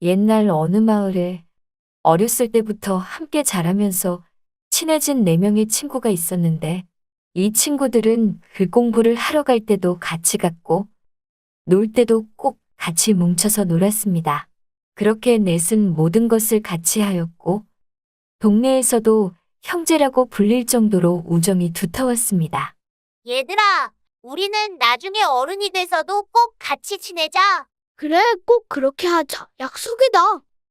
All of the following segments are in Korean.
옛날 어느 마을에 어렸을 때부터 함께 자라면서 친해진 4명의 친구가 있었는데 이 친구들은 글 공부를 하러 갈 때도 같이 갔고 놀 때도 꼭 같이 뭉쳐서 놀았습니다. 그렇게 넷은 모든 것을 같이 하였고 동네에서도 형제라고 불릴 정도로 우정이 두터웠습니다. 얘들아, 우리는 나중에 어른이 돼서도 꼭 같이 지내자. 그래, 꼭 그렇게 하자. 약속이다.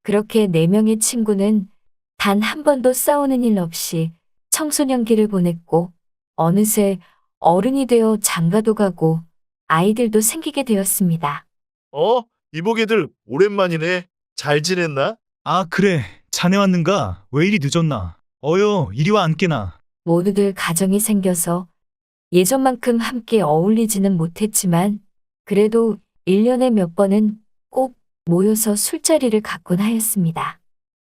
그렇게 4명의 친구는 단 한 번도 싸우는 일 없이 청소년기를 보냈고 어느새 어른이 되어 장가도 가고 아이들도 생기게 되었습니다. 이보게들 오랜만이네. 잘 지냈나? 아, 그래. 자네 왔는가? 왜 이리 늦었나? 어여, 이리 와 앉게나. 모두들 가정이 생겨서 예전만큼 함께 어울리지는 못했지만 그래도 1년에 몇 번은 꼭 모여서 술자리를 갖곤 하였습니다.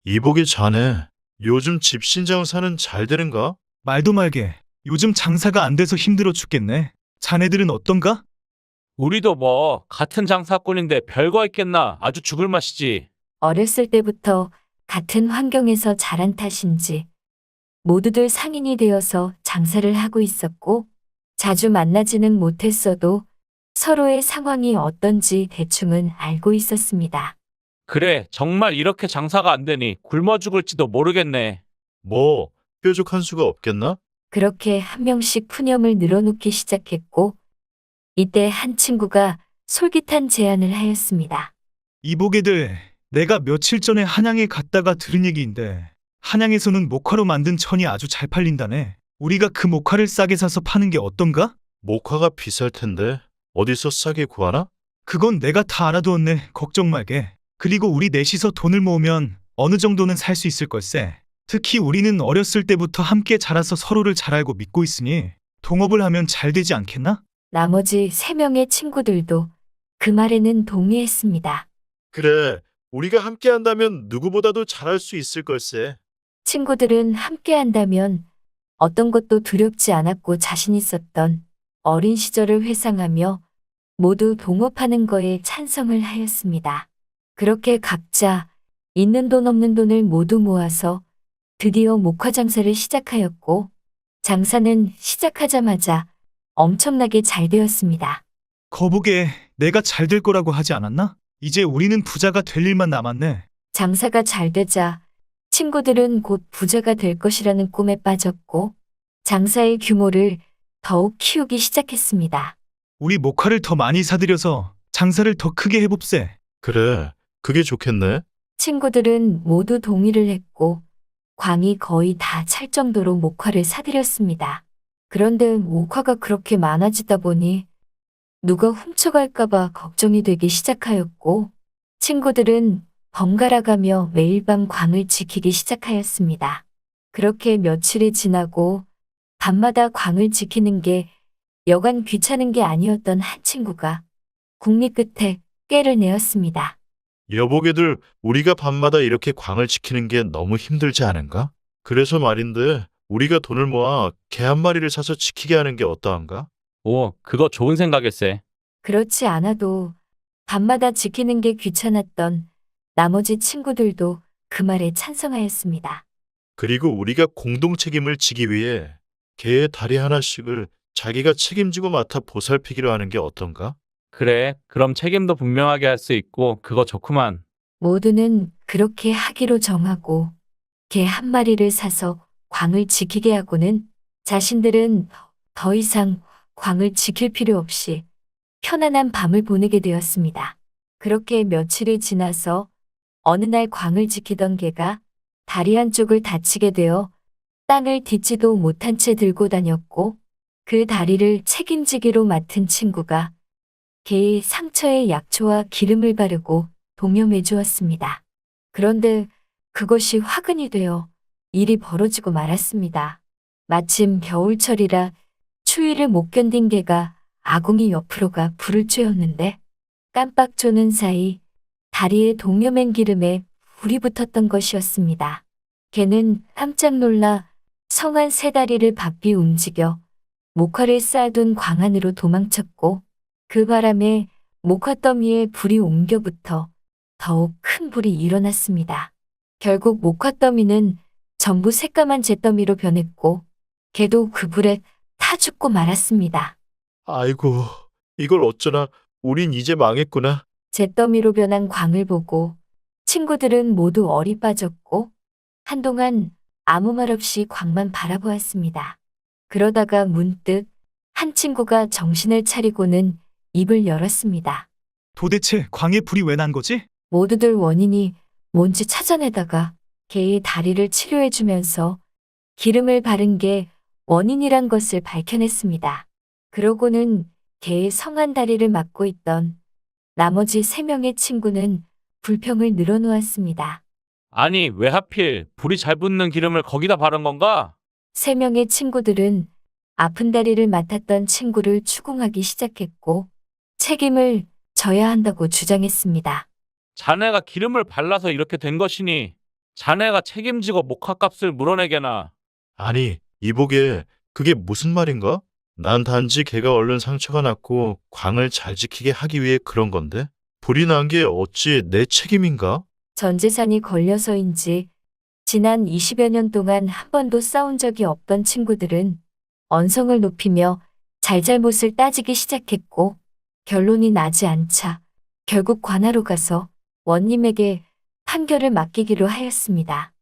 이보게 자네, 요즘 집신 장사는 잘 되는가? 말도 말게. 요즘 장사가 안 돼서 힘들어 죽겠네. 자네들은 어떤가? 우리도 뭐 같은 장사꾼인데 별거 있겠나. 아주 죽을 맛이지. 어렸을 때부터 같은 환경에서 자란 탓인지 모두들 상인이 되어서 장사를 하고 있었고 자주 만나지는 못했어도 서로의 상황이 어떤지 대충은 알고 있었습니다. 그래, 정말 이렇게 장사가 안 되니 굶어 죽을지도 모르겠네. 뭐, 뾰족한 수가 없겠나? 그렇게 한 명씩 푸념을 늘어놓기 시작했고 이때 한 친구가 솔깃한 제안을 하였습니다. 이보게들, 내가 며칠 전에 한양에 갔다가 들은 얘기인데 한양에서는 목화로 만든 천이 아주 잘 팔린다네. 우리가 그 목화를 싸게 사서 파는 게 어떤가? 목화가 비쌀 텐데 어디서 싸게 구하나? 그건 내가 다 알아두었네. 걱정 말게. 그리고 우리 넷이서 돈을 모으면 어느 정도는 살 수 있을 걸세. 특히 우리는 어렸을 때부터 함께 자라서 서로를 잘 알고 믿고 있으니 동업을 하면 잘 되지 않겠나? 나머지 3명의 친구들도 그 말에는 동의했습니다. 그래, 우리가 함께 한다면 누구보다도 잘할 수 있을 걸세. 친구들은 함께 한다면 어떤 것도 두렵지 않았고 자신 있었던 어린 시절을 회상하며 모두 동업하는 거에 찬성을 하였습니다. 그렇게 각자 있는 돈 없는 돈을 모두 모아서 드디어 목화 장사를 시작하였고 장사는 시작하자마자 엄청나게 잘 되었습니다. 거보게, 내가 잘 될 거라고 하지 않았나? 이제 우리는 부자가 될 일만 남았네. 장사가 잘 되자 친구들은 곧 부자가 될 것이라는 꿈에 빠졌고 장사의 규모를 더욱 키우기 시작했습니다. 우리 목화를 더 많이 사들여서 장사를 더 크게 해봅세. 그래, 그게 좋겠네. 친구들은 모두 동의를 했고 광이 거의 다 찰 정도로 목화를 사들였습니다. 그런데 목화가 그렇게 많아지다 보니 누가 훔쳐갈까봐 걱정이 되기 시작하였고 친구들은 번갈아가며 매일 밤 광을 지키기 시작하였습니다. 그렇게 며칠이 지나고 밤마다 광을 지키는 게 여간 귀찮은 게 아니었던 한 친구가 궁리 끝에 꾀를 내었습니다. 여보게들, 우리가 밤마다 이렇게 광을 지키는 게 너무 힘들지 않은가? 그래서 말인데, 우리가 돈을 모아 개 한 마리를 사서 지키게 하는 게 어떠한가? 오, 그거 좋은 생각일세. 그렇지 않아도 밤마다 지키는 게 귀찮았던 나머지 친구들도 그 말에 찬성하였습니다. 그리고 우리가 공동 책임을 지기 위해 개의 다리 하나씩을 자기가 책임지고 맡아 보살피기로 하는 게 어떤가? 그래, 그럼 책임도 분명하게 할 수 있고 그거 좋구만. 모두는 그렇게 하기로 정하고 개 한 마리를 사서 광을 지키게 하고는 자신들은 더 이상 광을 지킬 필요 없이 편안한 밤을 보내게 되었습니다. 그렇게 며칠이 지나서 어느 날 광을 지키던 개가 다리 한쪽을 다치게 되어 땅을 딛지도 못한 채 들고 다녔고 그 다리를 책임지기로 맡은 친구가 개의 상처에 약초와 기름을 바르고 동염해 주었습니다. 그런데 그것이 화근이 되어 일이 벌어지고 말았습니다. 마침 겨울철이라 추위를 못 견딘 개가 아궁이 옆으로 가 불을 쬐었는데 깜빡 조는 사이 다리에 동여맨 기름에 불이 붙었던 것이었습니다. 개는 깜짝 놀라 성한 세 다리를 바삐 움직여 목화를 쌓아둔 광 안으로 도망쳤고 그 바람에 목화더미에 불이 옮겨붙어 더욱 큰 불이 일어났습니다. 결국 목화더미는 전부 새까만 잿더미로 변했고 개도 그 불에 타 죽고 말았습니다. 아이고, 이걸 어쩌나. 우린 이제 망했구나. 잿더미로 변한 광을 보고 친구들은 모두 얼이 빠졌고 한동안 아무 말 없이 광만 바라보았습니다. 그러다가 문득 한 친구가 정신을 차리고는 입을 열었습니다. 도대체 광에 불이 왜 난 거지? 모두들 원인이 뭔지 찾아내다가 개의 다리를 치료해주면서 기름을 바른 게 원인이란 것을 밝혀냈습니다. 그러고는 개의 성한 다리를 막고 있던 나머지 3명의 친구는 불평을 늘어놓았습니다. 아니, 왜 하필 불이 잘 붙는 기름을 거기다 바른 건가? 3명의 친구들은 아픈 다리를 맡았던 친구를 추궁하기 시작했고 책임을 져야 한다고 주장했습니다. 자네가 기름을 발라서 이렇게 된 것이니 자네가 책임지고 목화값을 물어내게나. 아니, 이보게, 그게 무슨 말인가? 난 단지 걔가 얼른 상처가 났고 광을 잘 지키게 하기 위해 그런 건데 불이 난 게 어찌 내 책임인가? 전 재산이 걸려서인지 지난 20여 년 동안 한 번도 싸운 적이 없던 친구들은 언성을 높이며 잘잘못을 따지기 시작했고 결론이 나지 않자 결국 관하로 가서 원님에게 판결을 맡기기로 하였습니다.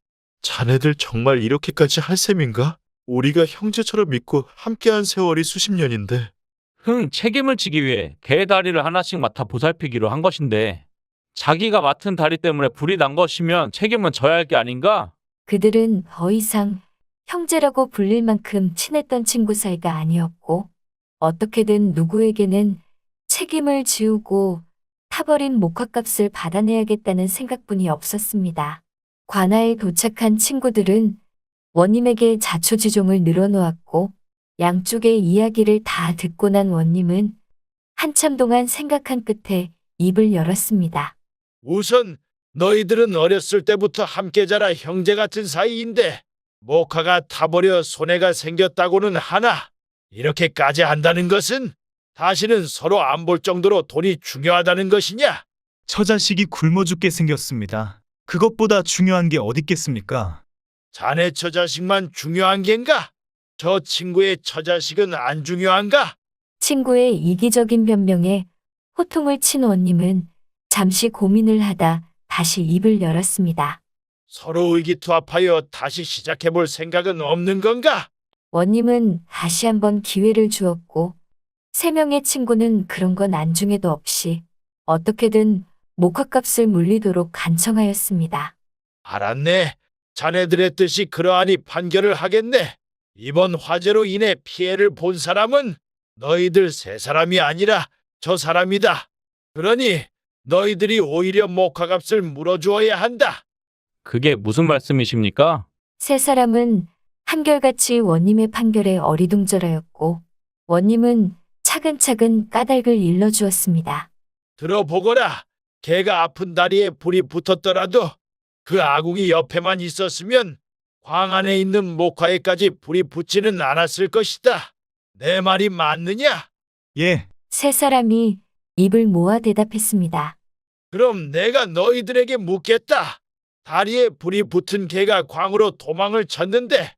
자네들 정말 이렇게까지 할 셈인가? 우리가 형제처럼 믿고 함께한 세월이 수십 년인데. 책임을 지기 위해 개 다리를 하나씩 맡아 보살피기로 한 것인데 자기가 맡은 다리 때문에 불이 난 것이면 책임은 져야 할 게 아닌가? 그들은 더 이상 형제라고 불릴 만큼 친했던 친구 사이가 아니었고 어떻게든 누구에게는 책임을 지우고 타버린 목화값을 받아내야겠다는 생각뿐이 없었습니다. 관아에 도착한 친구들은 원님에게 자초지종을 늘어놓았고 양쪽의 이야기를 다 듣고 난 원님은 한참 동안 생각한 끝에 입을 열었습니다. 우선 너희들은 어렸을 때부터 함께 자라 형제 같은 사이인데 목화가 타버려 손해가 생겼다고는 하나 이렇게까지 한다는 것은 다시는 서로 안 볼 정도로 돈이 중요하다는 것이냐? 처자식이 굶어 죽게 생겼습니다. 그것보다 중요한 게 어딨겠습니까? 자네 처자식만 중요한 겐가? 저 친구의 처자식은 안 중요한가? 친구의 이기적인 변명에 호통을 친 원님은 잠시 고민을 하다 다시 입을 열었습니다. 서로 의기투합하여 다시 시작해볼 생각은 없는 건가? 원님은 다시 한번 기회를 주었고 3명의 친구는 그런 건 안중에도 없이 어떻게든 목화값을 물리도록 간청하였습니다. 알았네. 자네들의 뜻이 그러하니 판결을 하겠네. 이번 화재로 인해 피해를 본 사람은 너희들 3사람이 아니라 저 사람이다. 그러니 너희들이 오히려 목화값을 물어주어야 한다. 그게 무슨 말씀이십니까? 3사람은 한결같이 원님의 판결에 어리둥절하였고 원님은 차근차근 까닭을 일러주었습니다. 들어보거라. 걔가 아픈 다리에 불이 붙었더라도 그 아궁이 옆에만 있었으면 광 안에 있는 목화에까지 불이 붙지는 않았을 것이다. 내 말이 맞느냐? 예, 3사람이 입을 모아 대답했습니다. 그럼 내가 너희들에게 묻겠다. 다리에 불이 붙은 개가 광으로 도망을 쳤는데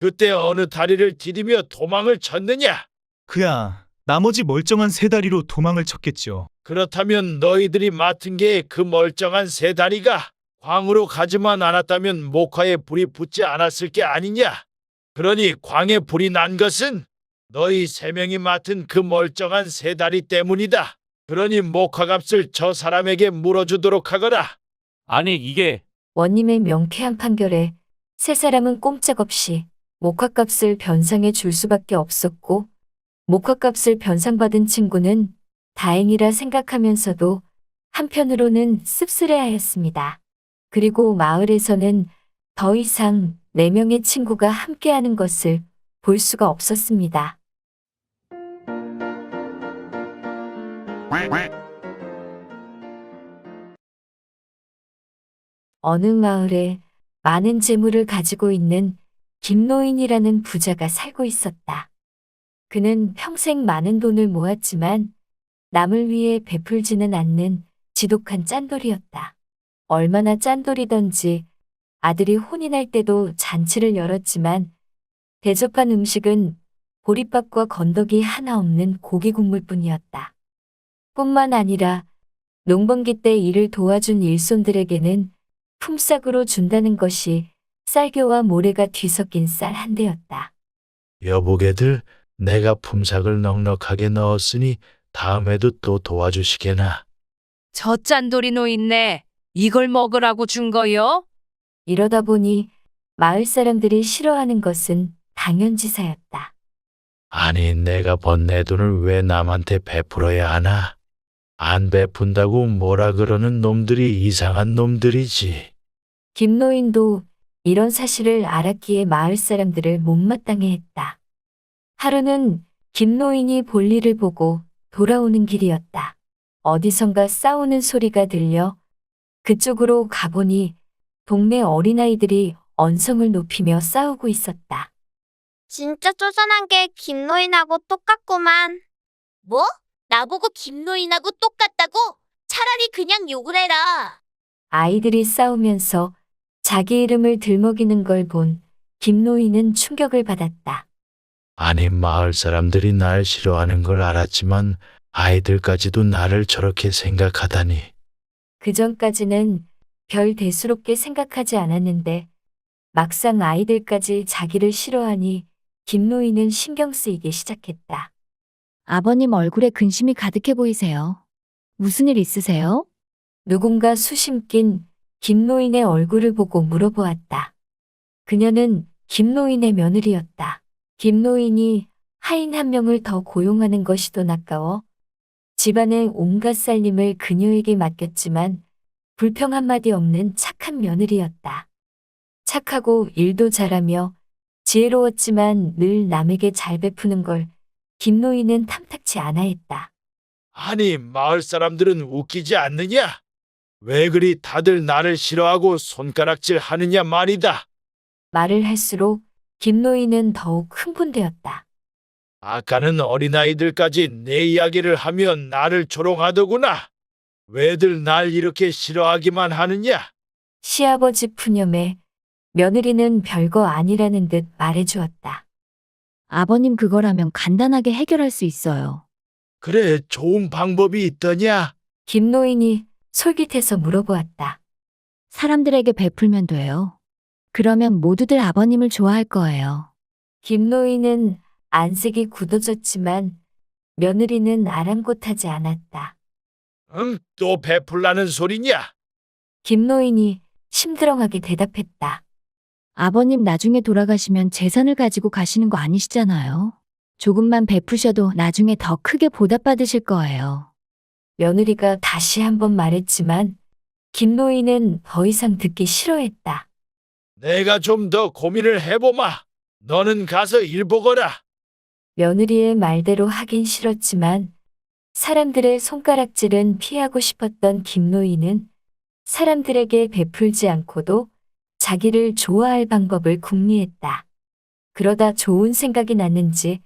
그때 어느 다리를 디디며 도망을 쳤느냐? 그야 나머지 멀쩡한 3다리로 도망을 쳤겠죠. 그렇다면 너희들이 맡은 개의 그 멀쩡한 3다리가 광으로 가지만 않았다면 목화에 불이 붙지 않았을 게 아니냐? 그러니 광에 불이 난 것은 너희 3명이 맡은 그 멀쩡한 3다리 때문이다. 그러니 목화값을 저 사람에게 물어주도록 하거라. 아니, 이게 원님의 명쾌한 판결에 3사람은 꼼짝없이 목화값을 변상해 줄 수밖에 없었고 목화값을 변상받은 친구는 다행이라 생각하면서도 한편으로는 씁쓸해하였습니다. 그리고 마을에서는 더 이상 4명의 친구가 함께하는 것을 볼 수가 없었습니다. 어느 마을에 많은 재물을 가지고 있는 김노인이라는 부자가 살고 있었다. 그는 평생 많은 돈을 모았지만 남을 위해 베풀지는 않는 지독한 짠돌이었다. 얼마나 짠돌이던지 아들이 혼인할 때도 잔치를 열었지만 대접한 음식은 보리밥과 건더기 하나 없는 고기 국물뿐이었다. 뿐만 아니라 농번기 때 일을 도와준 일손들에게는 품삯으로 준다는 것이 쌀교와 모래가 뒤섞인 쌀 한 대였다. 여보게들, 내가 품삯을 넉넉하게 넣었으니 다음에도 또 도와주시게나. 저 짠돌이 노인네, 이걸 먹으라고 준 거요? 이러다 보니 마을 사람들이 싫어하는 것은 당연지사였다. 아니, 내가 번 내 돈을 왜 남한테 베풀어야 하나? 안 베푼다고 뭐라 그러는 놈들이 이상한 놈들이지. 김노인도 이런 사실을 알았기에 마을 사람들을 못마땅해 했다. 하루는 김노인이 볼일을 보고 돌아오는 길이었다. 어디선가 싸우는 소리가 들려 그쪽으로 가보니 동네 어린아이들이 언성을 높이며 싸우고 있었다. 진짜 쪼잔한 게 김노인하고 똑같구만. 뭐? 나보고 김노인하고 똑같다고? 차라리 그냥 욕을 해라. 아이들이 싸우면서 자기 이름을 들먹이는 걸 본 김노인은 충격을 받았다. 아니, 마을 사람들이 날 싫어하는 걸 알았지만 아이들까지도 나를 저렇게 생각하다니. 그전까지는 별 대수롭게 생각하지 않았는데 막상 아이들까지 자기를 싫어하니 김노인은 신경 쓰이기 시작했다. 아버님 얼굴에 근심이 가득해 보이세요. 무슨 일 있으세요? 누군가 수심 낀 김노인의 얼굴을 보고 물어보았다. 그녀는 김노인의 며느리였다. 김노인이 하인 한 명을 더 고용하는 것이 더 아까워 집안의 온갖 살림을 그녀에게 맡겼지만 불평 한마디 없는 착한 며느리였다. 착하고 일도 잘하며 지혜로웠지만 늘 남에게 잘 베푸는 걸 김노인은 탐탁치 않아 했다. 아니, 마을 사람들은 웃기지 않느냐? 왜 그리 다들 나를 싫어하고 손가락질 하느냐 말이다. 말을 할수록 김노인은 더욱 흥분되었다. 아까는 어린아이들까지 내 이야기를 하면 나를 조롱하더구나. 왜들 날 이렇게 싫어하기만 하느냐? 시아버지 푸념에 며느리는 별거 아니라는 듯 말해주었다. 아버님 그거라면 간단하게 해결할 수 있어요. 그래, 좋은 방법이 있더냐? 김노인이 솔깃해서 물어보았다. 사람들에게 베풀면 돼요. 그러면 모두들 아버님을 좋아할 거예요. 김노인은 안색이 굳어졌지만 며느리는 아랑곳하지 않았다. 응, 또 베풀라는 소리냐? 김노인이 심드렁하게 대답했다. 아버님 나중에 돌아가시면 재산을 가지고 가시는 거 아니시잖아요. 조금만 베푸셔도 나중에 더 크게 보답받으실 거예요. 며느리가 다시 한번 말했지만 김노인은 더 이상 듣기 싫어했다. 내가 좀 더 고민을 해보마. 너는 가서 일 보거라. 며느리의 말대로 하긴 싫었지만 사람들의 손가락질은 피하고 싶었던 김노인은 사람들에게 베풀지 않고도 자기를 좋아할 방법을 궁리했다. 그러다 좋은 생각이 났는지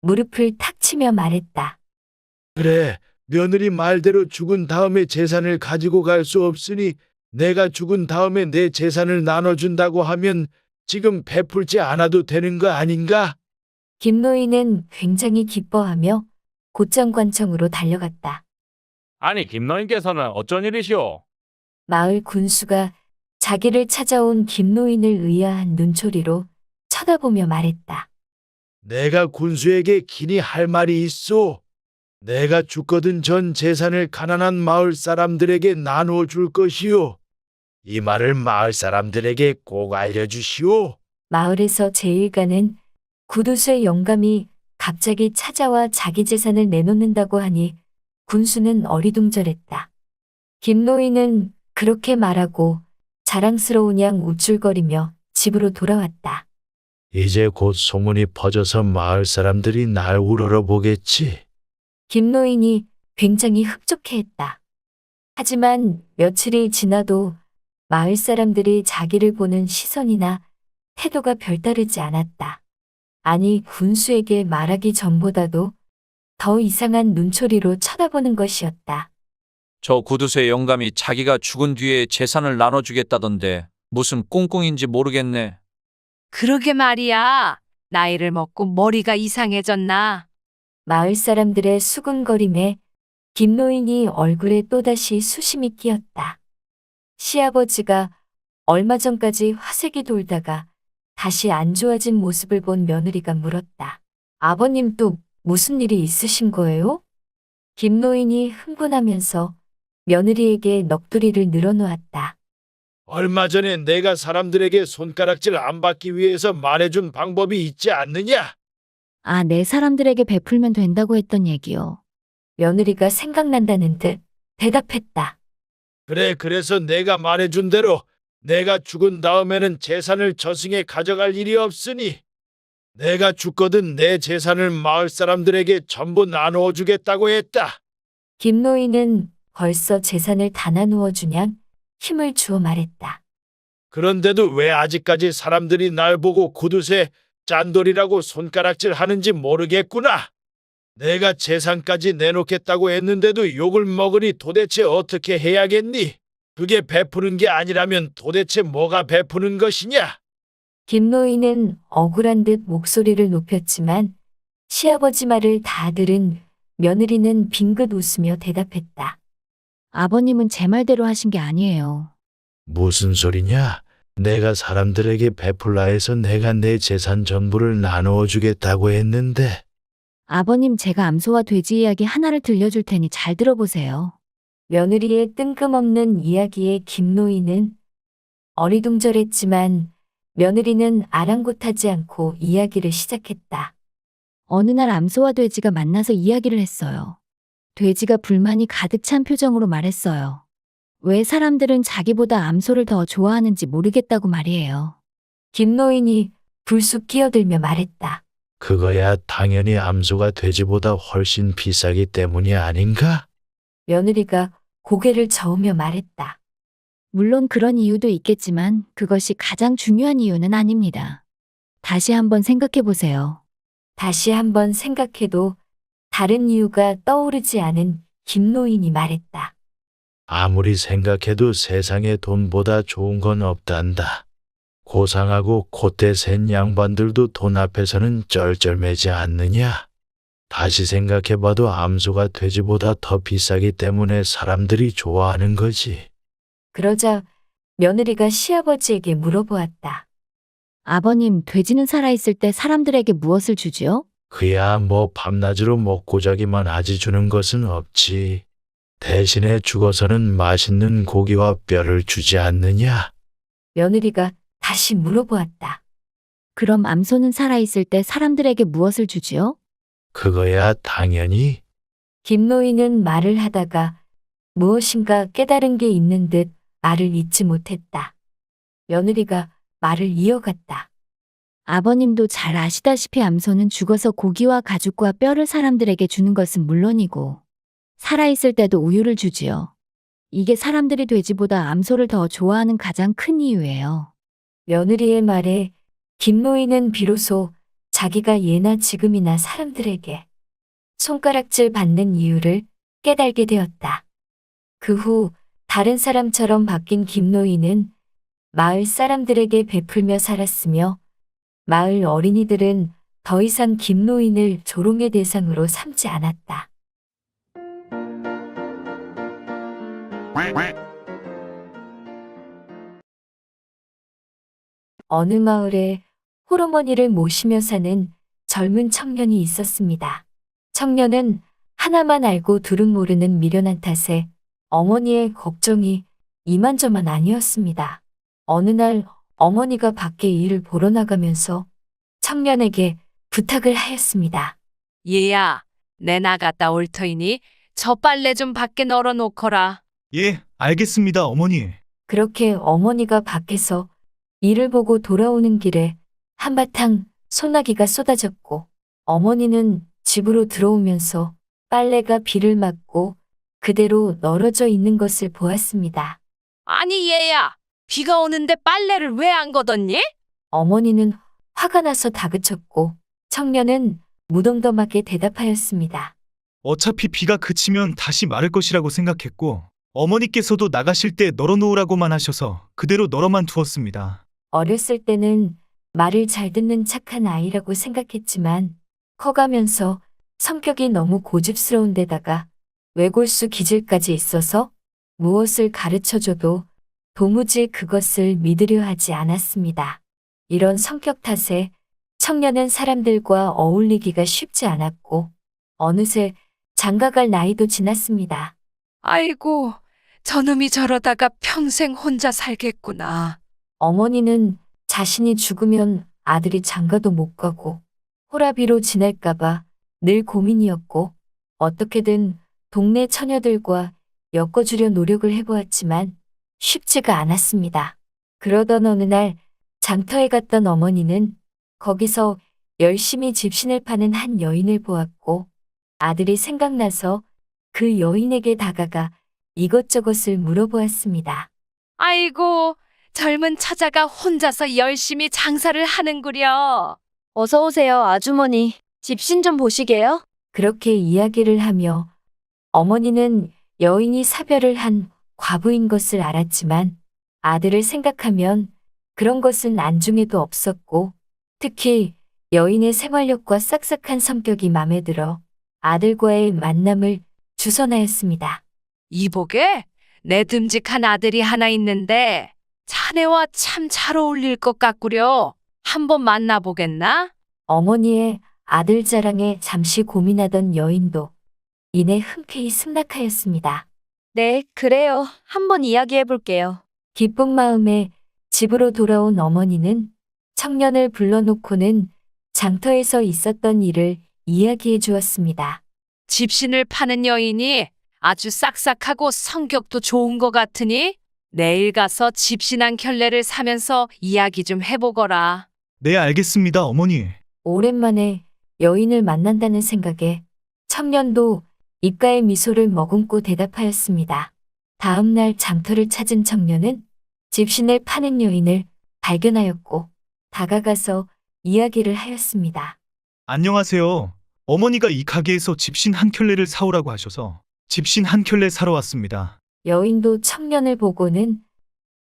무릎을 탁 치며 말했다. 그래, 며느리 말대로 죽은 다음에 재산을 가지고 갈 수 없으니 내가 죽은 다음에 내 재산을 나눠준다고 하면 지금 베풀지 않아도 되는 거 아닌가? 김노인은 굉장히 기뻐하며 곧장관청으로 달려갔다. 아니, 김노인께서는 어쩐 일이시오? 마을 군수가 자기를 찾아온 김노인을 의아한 눈초리로 쳐다보며 말했다. 내가 군수에게 긴히 할 말이 있어. 내가 죽거든 전 재산을 가난한 마을 사람들에게 나누어 줄 것이요. 이 말을 마을 사람들에게 꼭 알려주시오. 마을에서 제일가는 구두쇠 영감이 갑자기 찾아와 자기 재산을 내놓는다고 하니 군수는 어리둥절했다. 김노인은 그렇게 말하고 자랑스러운 양 우쭐거리며 집으로 돌아왔다. 이제 곧 소문이 퍼져서 마을 사람들이 날 우러러보겠지. 김노인이 굉장히 흡족해했다. 하지만 며칠이 지나도 마을 사람들이 자기를 보는 시선이나 태도가 별다르지 않았다. 아니, 군수에게 말하기 전보다도 더 이상한 눈초리로 쳐다보는 것이었다. 저 구두쇠 영감이 자기가 죽은 뒤에 재산을 나눠주겠다던데 무슨 꿍꿍인지 모르겠네. 그러게 말이야. 나이를 먹고 머리가 이상해졌나? 마을 사람들의 수군거림에 김노인이 얼굴에 또다시 수심이 끼었다. 시아버지가 얼마 전까지 화색이 돌다가 다시 안 좋아진 모습을 본 며느리가 물었다. 아버님 또 무슨 일이 있으신 거예요? 김노인이 흥분하면서 며느리에게 넋두리를 늘어놓았다. 얼마 전에 내가 사람들에게 손가락질 안 받기 위해서 말해준 방법이 있지 않느냐? 아, 네, 사람들에게 베풀면 된다고 했던 얘기요. 며느리가 생각난다는 듯 대답했다. 그래, 그래서 내가 말해준 대로 내가 죽은 다음에는 재산을 저승에 가져갈 일이 없으니 내가 죽거든 내 재산을 마을 사람들에게 전부 나누어 주겠다고 했다. 김노인은 벌써 재산을 다 나누어 주냥 힘을 주어 말했다. 그런데도 왜 아직까지 사람들이 날 보고 구두쇠 짠돌이라고 손가락질 하는지 모르겠구나. 내가 재산까지 내놓겠다고 했는데도 욕을 먹으니 도대체 어떻게 해야겠니? 그게 베푸는 게 아니라면 도대체 뭐가 베푸는 것이냐? 김노인은 억울한 듯 목소리를 높였지만 시아버지 말을 다 들은 며느리는 빙긋 웃으며 대답했다. 아버님은 제 말대로 하신 게 아니에요. 무슨 소리냐? 내가 사람들에게 베풀라 해서 내가 내 재산 전부를 나누어 주겠다고 했는데. 아버님, 제가 암소와 돼지 이야기 하나를 들려줄 테니 잘 들어보세요. 며느리의 뜬금없는 이야기에 김노인은 어리둥절했지만 며느리는 아랑곳하지 않고 이야기를 시작했다. 어느 날 암소와 돼지가 만나서 이야기를 했어요. 돼지가 불만이 가득 찬 표정으로 말했어요. 왜 사람들은 자기보다 암소를 더 좋아하는지 모르겠다고 말이에요. 김노인이 불쑥 끼어들며 말했다. 그거야 당연히 암소가 돼지보다 훨씬 비싸기 때문이 아닌가? 며느리가 고개를 저으며 말했다. 물론 그런 이유도 있겠지만 그것이 가장 중요한 이유는 아닙니다. 다시 한번 생각해 보세요. 다시 한번 생각해도 다른 이유가 떠오르지 않은 김노인이 말했다. 아무리 생각해도 세상에 돈보다 좋은 건 없단다. 고상하고 콧대 센 양반들도 돈 앞에서는 쩔쩔매지 않느냐? 다시 생각해봐도 암소가 돼지보다 더 비싸기 때문에 사람들이 좋아하는 거지. 그러자 며느리가 시아버지에게 물어보았다. 아버님, 돼지는 살아있을 때 사람들에게 무엇을 주지요? 그야 뭐 밤낮으로 먹고 자기만 하지 주는 것은 없지. 대신에 죽어서는 맛있는 고기와 뼈를 주지 않느냐? 며느리가 다시 물어보았다. 그럼 암소는 살아있을 때 사람들에게 무엇을 주지요? 그거야 당연히. 김노인은 말을 하다가 무엇인가 깨달은 게 있는 듯 말을 잇지 못했다. 며느리가 말을 이어갔다. 아버님도 잘 아시다시피 암소는 죽어서 고기와 가죽과 뼈를 사람들에게 주는 것은 물론이고 살아있을 때도 우유를 주지요. 이게 사람들이 돼지보다 암소를 더 좋아하는 가장 큰 이유예요. 며느리의 말에 김노인은 비로소 자기가 예나 지금이나 사람들에게 손가락질 받는 이유를 깨달게 되었다. 그 후 다른 사람처럼 바뀐 김노인은 마을 사람들에게 베풀며 살았으며 마을 어린이들은 더 이상 김노인을 조롱의 대상으로 삼지 않았다. 어느 마을에 홀어머니를 모시며 사는 젊은 청년이 있었습니다. 청년은 하나만 알고 둘은 모르는 미련한 탓에 어머니의 걱정이 이만저만 아니었습니다. 어느 날 어머니가 밖에 일을 보러 나가면서 청년에게 부탁을 하였습니다. 얘야, 내 나갔다 올 터이니 저 빨래 좀 밖에 널어놓거라. 예, 알겠습니다, 어머니. 그렇게 어머니가 밖에서 일을 보고 돌아오는 길에 한바탕 소나기가 쏟아졌고 어머니는 집으로 들어오면서 빨래가 비를 맞고 그대로 널어져 있는 것을 보았습니다. 아니 얘야, 비가 오는데 빨래를 왜 안 걷었니? 어머니는 화가 나서 다그쳤고 청년은 무덤덤하게 대답하였습니다. 어차피 비가 그치면 다시 마를 것이라고 생각했고 어머니께서도 나가실 때 널어놓으라고만 하셔서 그대로 널어만 두었습니다. 어렸을 때는 말을 잘 듣는 착한 아이라고 생각했지만 커가면서 성격이 너무 고집스러운 데다가 외골수 기질까지 있어서 무엇을 가르쳐줘도 도무지 그것을 믿으려 하지 않았습니다. 이런 성격 탓에 청년은 사람들과 어울리기가 쉽지 않았고 어느새 장가갈 나이도 지났습니다. 아이고, 저놈이 저러다가 평생 혼자 살겠구나. 어머니는 자신이 죽으면 아들이 장가도 못 가고 호라비로 지낼까봐 늘 고민이었고 어떻게든 동네 처녀들과 엮어주려 노력을 해보았지만 쉽지가 않았습니다. 그러던 어느 날 장터에 갔던 어머니는 거기서 열심히 집신을 파는 한 여인을 보았고 아들이 생각나서 그 여인에게 다가가 이것저것을 물어보았습니다. 아이고, 젊은 처자가 혼자서 열심히 장사를 하는구려. 어서 오세요, 아주머니. 집신 좀 보시게요. 그렇게 이야기를 하며 어머니는 여인이 사별을 한 과부인 것을 알았지만 아들을 생각하면 그런 것은 안중에도 없었고 특히 여인의 생활력과 싹싹한 성격이 마음에 들어 아들과의 만남을 주선하였습니다. 이보게, 내 듬직한 아들이 하나 있는데 자네와 참 잘 어울릴 것 같구려. 한번 만나보겠나? 어머니의 아들 자랑에 잠시 고민하던 여인도 이내 흔쾌히 승낙하였습니다. 네, 그래요. 한번 이야기해 볼게요. 기쁜 마음에 집으로 돌아온 어머니는 청년을 불러놓고는 장터에서 있었던 일을 이야기해 주었습니다. 집신을 파는 여인이 아주 싹싹하고 성격도 좋은 것 같으니 내일 가서 집신 한 켤레를 사면서 이야기 좀 해보거라. 네, 알겠습니다, 어머니. 오랜만에 여인을 만난다는 생각에 청년도 입가에 미소를 머금고 대답하였습니다. 다음 날 장터를 찾은 청년은 집신을 파는 여인을 발견하였고 다가가서 이야기를 하였습니다. 안녕하세요. 어머니가 이 가게에서 집신 한 켤레를 사오라고 하셔서 집신 한 켤레 사러 왔습니다. 여인도 청년을 보고는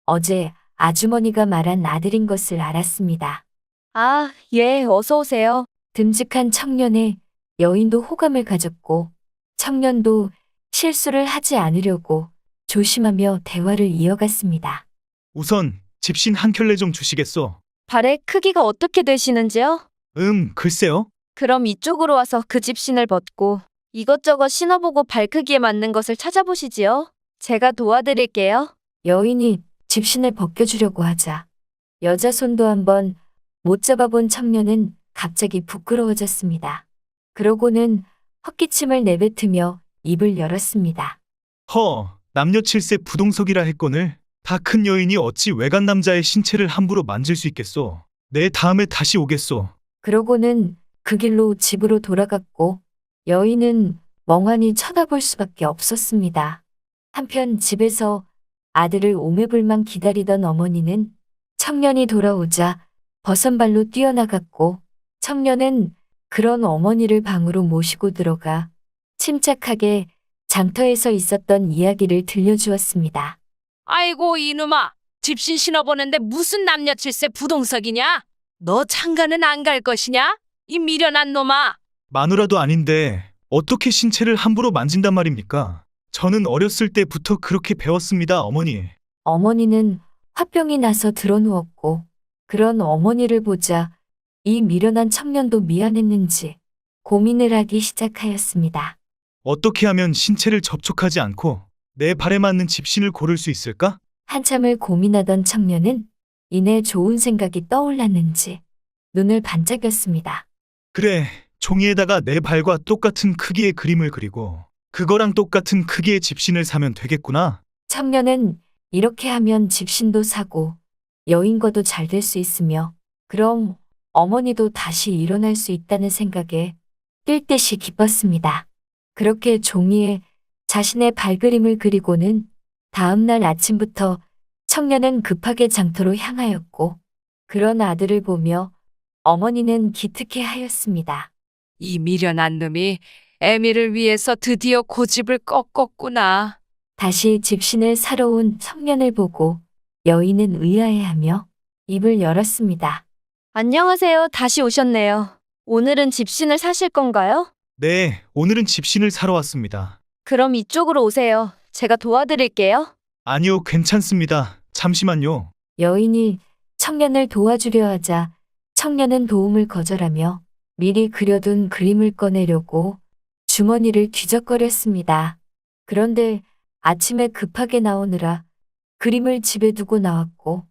어제 아주머니가 말한 아들인 것을 알았습니다. 아, 예, 어서 오세요. 듬직한 청년에 여인도 호감을 가졌고 청년도 실수를 하지 않으려고 조심하며 대화를 이어갔습니다. 우선 집신 한 켤레 좀 주시겠소? 발의 크기가 어떻게 되시는지요? 글쎄요. 그럼 이쪽으로 와서 그 집신을 벗고 이것저것 신어보고 발 크기에 맞는 것을 찾아보시지요. 제가 도와드릴게요. 여인이 집신을 벗겨주려고 하자 여자 손도 한번 못 잡아본 청년은 갑자기 부끄러워졌습니다. 그러고는 헛기침을 내뱉으며 입을 열었습니다. 남녀 칠세 부동석이라 했거늘 다 큰 여인이 어찌 외간 남자의 신체를 함부로 만질 수 있겠소? 내 다음에 다시 오겠소. 그러고는 그 길로 집으로 돌아갔고 여인은 멍하니 쳐다볼 수밖에 없었습니다. 한편 집에서 아들을 오매불망 기다리던 어머니는 청년이 돌아오자 버선발로 뛰어나갔고 청년은 그런 어머니를 방으로 모시고 들어가 침착하게 장터에서 있었던 이야기를 들려주었습니다. 아이고, 이놈아. 집신 신어보는데 무슨 남녀 칠세 부동석이냐? 너 장가는 안 갈 것이냐? 이 미련한 놈아. 마누라도 아닌데 어떻게 신체를 함부로 만진단 말입니까? 저는 어렸을 때부터 그렇게 배웠습니다, 어머니. 어머니는 화병이 나서 드러누웠고 그런 어머니를 보자 이 미련한 청년도 미안했는지 고민을 하기 시작하였습니다. 어떻게 하면 신체를 접촉하지 않고 내 발에 맞는 집신을 고를 수 있을까? 한참을 고민하던 청년은 이내 좋은 생각이 떠올랐는지 눈을 반짝였습니다. 그래, 종이에다가 내 발과 똑같은 크기의 그림을 그리고 그거랑 똑같은 크기의 집신을 사면 되겠구나. 청년은 이렇게 하면 집신도 사고 여인과도 잘 될 수 있으며 그럼 어머니도 다시 일어날 수 있다는 생각에 뛸 듯이 기뻤습니다. 그렇게 종이에 자신의 발그림을 그리고는 다음 날 아침부터 청년은 급하게 장터로 향하였고 그런 아들을 보며 어머니는 기특해 하였습니다. 이 미련한 놈이 애미를 위해서 드디어 고집을 꺾었구나. 다시 집신을 사러 온 청년을 보고 여인은 의아해하며 입을 열었습니다. 안녕하세요. 다시 오셨네요. 오늘은 집신을 사실 건가요? 네, 오늘은 집신을 사러 왔습니다. 그럼 이쪽으로 오세요. 제가 도와드릴게요. 아니요, 괜찮습니다. 잠시만요. 여인이 청년을 도와주려 하자 청년은 도움을 거절하며 미리 그려둔 그림을 꺼내려고 주머니를 뒤적거렸습니다. 그런데 아침에 급하게 나오느라 그림을 집에 두고 나왔고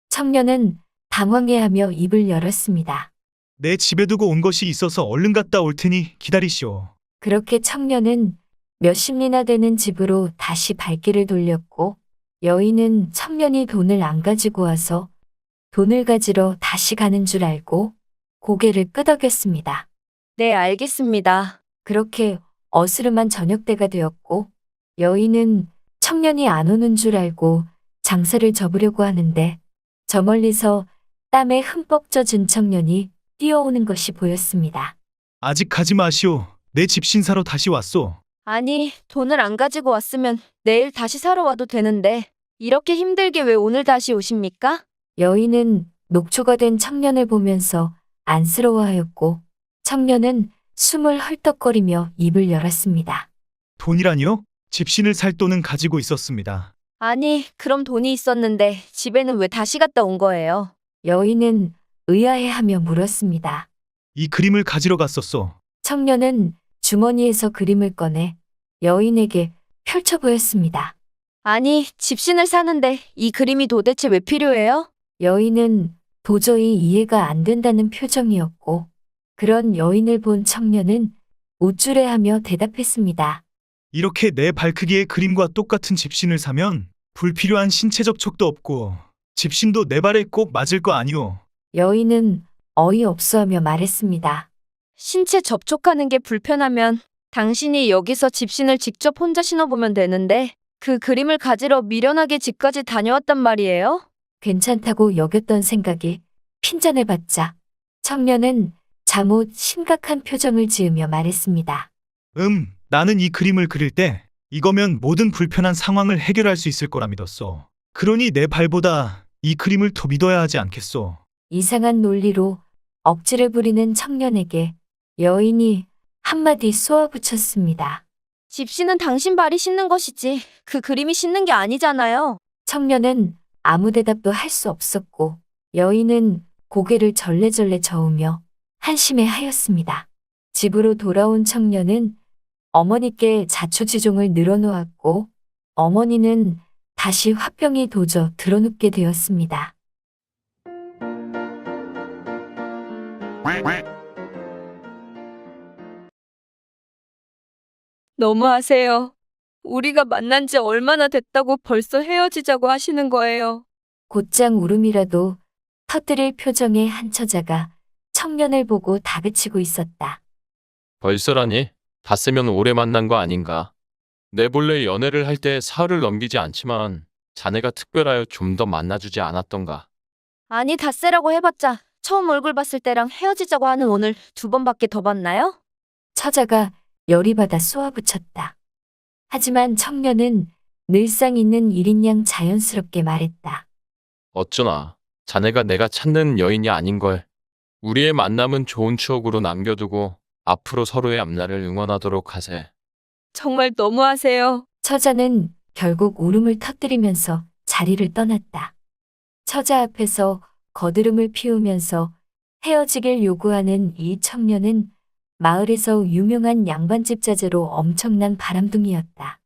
청년은 당황해하며 입을 열었습니다. 내 집에 두고 온 것이 있어서 얼른 갔다 올 테니 기다리시오. 그렇게 청년은 몇십 리나 되는 집으로 다시 발길을 돌렸고 여인은 청년이 돈을 안 가지고 와서 돈을 가지러 다시 가는 줄 알고 고개를 끄덕였습니다. 네, 알겠습니다. 그렇게 어스름한 저녁때가 되었고 여인은 청년이 안 오는 줄 알고 장사를 접으려고 하는데 저 멀리서 땀에 흠뻑 젖은 청년이 뛰어오는 것이 보였습니다. 아직 가지 마시오. 내 집신 사러 다시 왔소. 아니, 돈을 안 가지고 왔으면 내일 다시 사러 와도 되는데 이렇게 힘들게 왜 오늘 다시 오십니까? 여인은 녹초가 된 청년을 보면서 안쓰러워하였고 청년은 숨을 헐떡거리며 입을 열었습니다. 돈이라니요? 집신을 살 돈은 가지고 있었습니다. 아니, 그럼 돈이 있었는데 집에는 왜 다시 갔다 온 거예요? 여인은 의아해하며 물었습니다. 이 그림을 가지러 갔었소. 청년은 주머니에서 그림을 꺼내 여인에게 펼쳐 보였습니다. 아니, 집신을 사는데 이 그림이 도대체 왜 필요해요? 여인은 도저히 이해가 안 된다는 표정이었고 그런 여인을 본 청년은 우쭐해하며 대답했습니다. 이렇게 내 발 크기의 그림과 똑같은 집신을 사면 불필요한 신체 접촉도 없고 집신도 내 발에 꼭 맞을 거 아니오. 여인은 어이없어하며 말했습니다. 신체 접촉하는 게 불편하면 당신이 여기서 집신을 직접 혼자 신어보면 되는데 그 그림을 가지러 미련하게 집까지 다녀왔단 말이에요? 괜찮다고 여겼던 생각이 핀잔을 받자 청년은 잠옷 심각한 표정을 지으며 말했습니다. 나는 이 그림을 그릴 때 이거면 모든 불편한 상황을 해결할 수 있을 거라 믿었소. 그러니 내 발보다 이 그림을 더 믿어야 하지 않겠소. 이상한 논리로 억지를 부리는 청년에게 여인이 한마디 쏘아붙였습니다. 집신은 당신 발이 신는 것이지 그 그림이 신는 게 아니잖아요. 청년은 아무 대답도 할 수 없었고 여인은 고개를 절레절레 저으며 한심해 하였습니다. 집으로 돌아온 청년은 어머니께 자초지종을 늘어놓았고 어머니는 다시 화병이 도져 드러눕게 되었습니다. 너무하세요. 우리가 만난 지 얼마나 됐다고 벌써 헤어지자고 하시는 거예요. 곧장 울음이라도 터뜨릴 표정의 한 처자가 청년을 보고 다그치고 있었다. 벌써라니? 닷새면 오래 만난 거 아닌가? 내 본래 연애를 할 때 사흘을 넘기지 않지만 자네가 특별하여 좀 더 만나주지 않았던가? 아니, 닷새라고 해봤자 처음 얼굴 봤을 때랑 헤어지자고 하는 오늘 2번밖에 더 봤나요? 처자가 열이 받아 쏘아붙였다. 하지만 청년은 늘상 있는 일인 양 자연스럽게 말했다. 어쩌나 자네가 내가 찾는 여인이 아닌걸. 우리의 만남은 좋은 추억으로 남겨두고 앞으로 서로의 앞날을 응원하도록 하세. 정말 너무하세요. 처자는 결국 울음을 터뜨리면서 자리를 떠났다. 처자 앞에서 거드름을 피우면서 헤어지길 요구하는 이 청년은 마을에서 유명한 양반집 자제로 엄청난 바람둥이였다.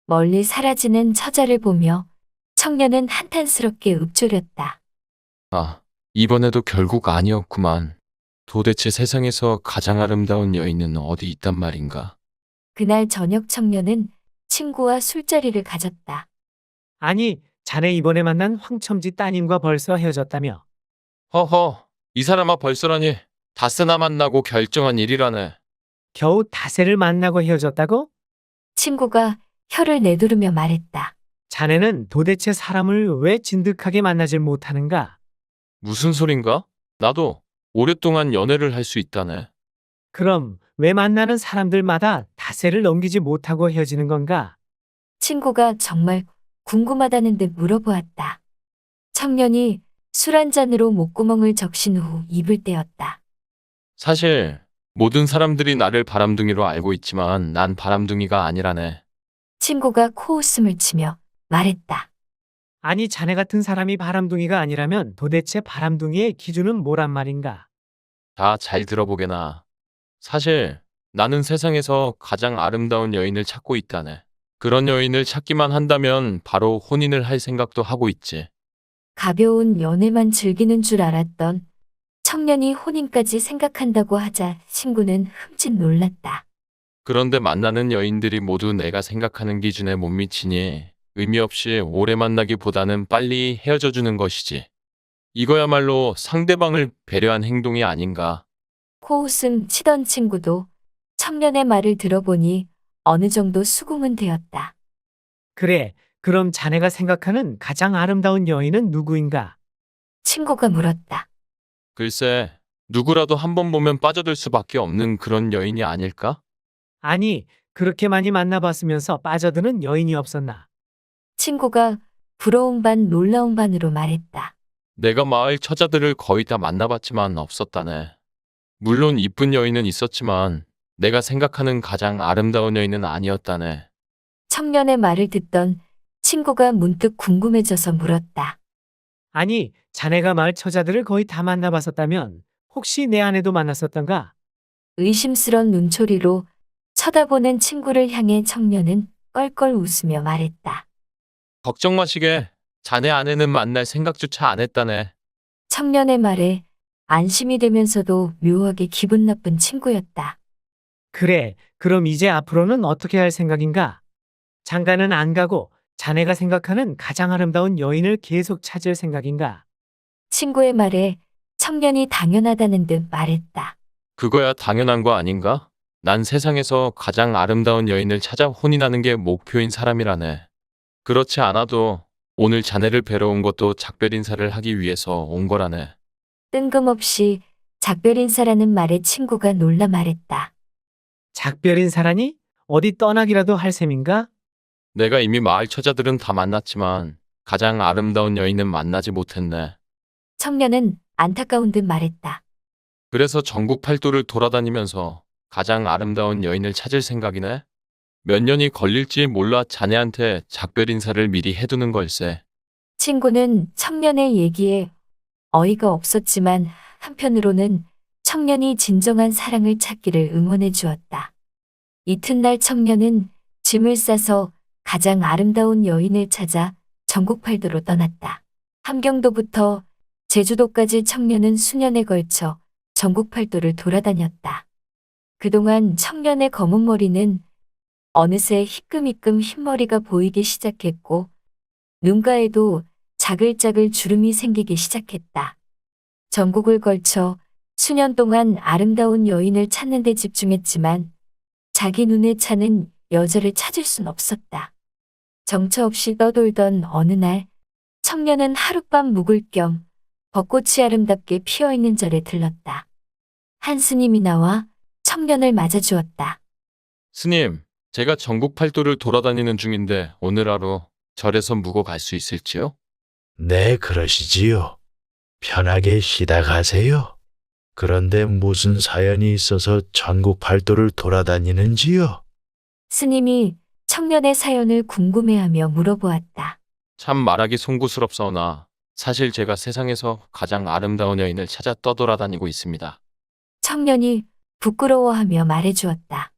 멀리 사라지는 처자를 보며 청년은 한탄스럽게 읊조렸다. 아, 이번에도 결국 아니었구만. 도대체 세상에서 가장 아름다운 여인은 어디 있단 말인가? 그날 저녁 청년은 친구와 술자리를 가졌다. 아니, 자네 이번에 만난 황첨지 따님과 벌써 헤어졌다며. 허허, 이 사람아 벌써라니. 닷새나 만나고 결정한 일이라네. 겨우 닷새를 만나고 헤어졌다고? 친구가 혀를 내두르며 말했다. 자네는 도대체 사람을 왜 진득하게 만나질 못하는가? 무슨 소린가? 나도 오랫동안 연애를 할 수 있다네. 그럼 왜 만나는 사람들마다 닷새를 넘기지 못하고 헤어지는 건가? 친구가 정말 궁금하다는 듯 물어보았다. 청년이 술 한 잔으로 목구멍을 적신 후 입을 떼었다. 사실 모든 사람들이 나를 바람둥이로 알고 있지만 난 바람둥이가 아니라네. 친구가 코웃음을 치며 말했다. 아니, 자네 같은 사람이 바람둥이가 아니라면 도대체 바람둥이의 기준은 뭐란 말인가? 다 잘 들어보게나. 사실 나는 세상에서 가장 아름다운 여인을 찾고 있다네. 그런 여인을 찾기만 한다면 바로 혼인을 할 생각도 하고 있지. 가벼운 연애만 즐기는 줄 알았던 청년이 혼인까지 생각한다고 하자 친구는 흠칫 놀랐다. 그런데 만나는 여인들이 모두 내가 생각하는 기준에 못 미치니 의미 없이 오래 만나기보다는 빨리 헤어져 주는 것이지. 이거야말로 상대방을 배려한 행동이 아닌가. 코웃음 치던 친구도 청년의 말을 들어보니 어느 정도 수긍은 되었다. 그래, 그럼 자네가 생각하는 가장 아름다운 여인은 누구인가? 친구가 물었다. 글쎄, 누구라도 한 번 보면 빠져들 수밖에 없는 그런 여인이 아닐까? 아니, 그렇게 많이 만나봤으면서 빠져드는 여인이 없었나? 친구가 부러운 반 놀라운 반으로 말했다. 내가 마을 처자들을 거의 다 만나봤지만 없었다네. 물론 이쁜 여인은 있었지만 내가 생각하는 가장 아름다운 여인은 아니었다네. 청년의 말을 듣던 친구가 문득 궁금해져서 물었다. 아니, 자네가 마을 처자들을 거의 다 만나봤었다면 혹시 내 아내도 만났었던가? 의심스런 눈초리로 쳐다보는 친구를 향해 청년은 껄껄 웃으며 말했다. 걱정 마시게. 자네 아내는 만날 생각조차 안 했다네. 청년의 말에 안심이 되면서도 묘하게 기분 나쁜 친구였다. 그래, 그럼 이제 앞으로는 어떻게 할 생각인가? 장가는 안 가고 자네가 생각하는 가장 아름다운 여인을 계속 찾을 생각인가? 친구의 말에 청년이 당연하다는 듯 말했다. 그거야 당연한 거 아닌가? 난 세상에서 가장 아름다운 여인을 찾아 혼인하는 게 목표인 사람이라네. 그렇지 않아도 오늘 자네를 뵈러 온 것도 작별 인사를 하기 위해서 온 거라네. 뜬금없이 작별 인사라는 말에 친구가 놀라 말했다. 작별 인사라니? 어디 떠나기라도 할 셈인가? 내가 이미 마을 처자들은 다 만났지만 가장 아름다운 여인은 만나지 못했네. 청년은 안타까운 듯 말했다. 그래서 전국 팔도를 돌아다니면서 가장 아름다운 여인을 찾을 생각이네. 몇 년이 걸릴지 몰라 자네한테 작별 인사를 미리 해두는 걸세. 친구는 청년의 얘기에 어이가 없었지만 한편으로는 청년이 진정한 사랑을 찾기를 응원해 주었다. 이튿날 청년은 짐을 싸서 가장 아름다운 여인을 찾아 전국팔도로 떠났다. 함경도부터 제주도까지 청년은 수년에 걸쳐 전국팔도를 돌아다녔다. 그동안 청년의 검은 머리는 어느새 희끔희끔 흰머리가 보이기 시작했고 눈가에도 자글자글 주름이 생기기 시작했다. 전국을 걸쳐 수년 동안 아름다운 여인을 찾는 데 집중했지만 자기 눈에 차는 여자를 찾을 순 없었다. 정처 없이 떠돌던 어느 날 청년은 하룻밤 묵을 겸 벚꽃이 아름답게 피어있는 절에 들렀다. 한 스님이 나와 청년을 맞아주었다. 스님, 제가 전국 팔도를 돌아다니는 중인데 오늘 하루 절에서 묵어 갈 수 있을지요? 네, 그러시지요. 편하게 쉬다 가세요. 그런데 무슨 사연이 있어서 전국 팔도를 돌아다니는지요? 스님이 청년의 사연을 궁금해하며 물어보았다. 참 말하기 송구스럽사오나 사실 제가 세상에서 가장 아름다운 여인을 찾아 떠돌아다니고 있습니다. 청년이 부끄러워하며 말해주었다.